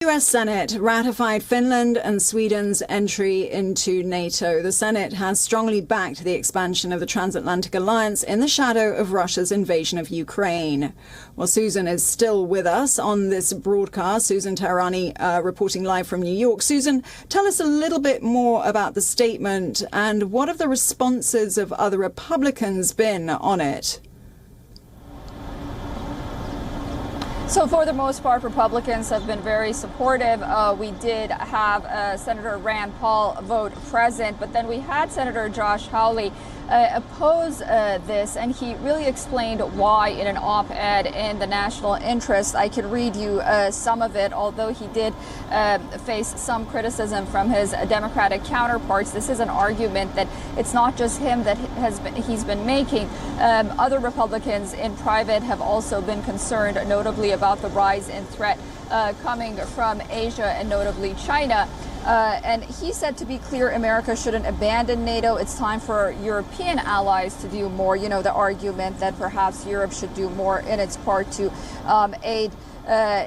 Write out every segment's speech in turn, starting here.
US Senate ratified Finland and Sweden's entry into NATO. The Senate has strongly backed the expansion of the transatlantic alliance in the shadow of Russia's invasion of Ukraine. Well, Susan is still with us on this broadcast. Susan Teherani reporting live from New York. Susan, tell us a little bit more about the statement and what have the responses of other Republicans been on it? So for the most part, Republicans have been very supportive. We did have Senator Rand Paul vote present, but then we had Senator Josh Hawley oppose this, and he really explained why in an op-ed in the National Interest. I could read you some of it, although he did face some criticism from his Democratic counterparts. This is an argument that it's not just him that he's been making. Other Republicans in private have also been concerned, notably about the rise in threat coming from Asia and notably China. And he said, to be clear, America shouldn't abandon NATO. It's time for European allies to do more. You know, the argument that perhaps Europe should do more in its part to aid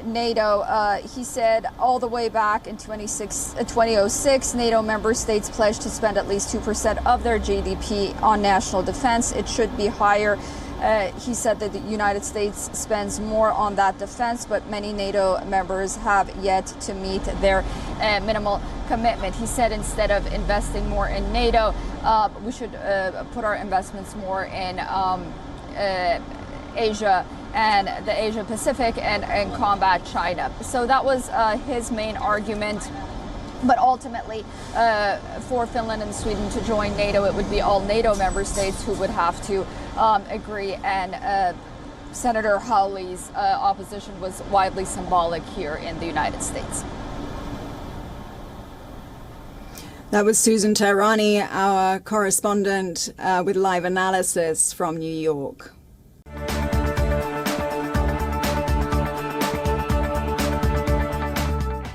NATO. He said all the way back in 2006, NATO member states pledged to spend at least 2% of their GDP on national defense. It should be higher. He said that the United States spends more on that defense, but many NATO members have yet to meet their minimal commitment. He said instead of investing more in NATO, we should put our investments more in Asia and the Asia Pacific and combat China. So that was his main argument. But ultimately, for Finland and Sweden to join NATO, it would be all NATO member states who would have to agree. And Senator Hawley's opposition was widely symbolic here in the United States. That was Susan Teherani, our correspondent with live analysis from New York.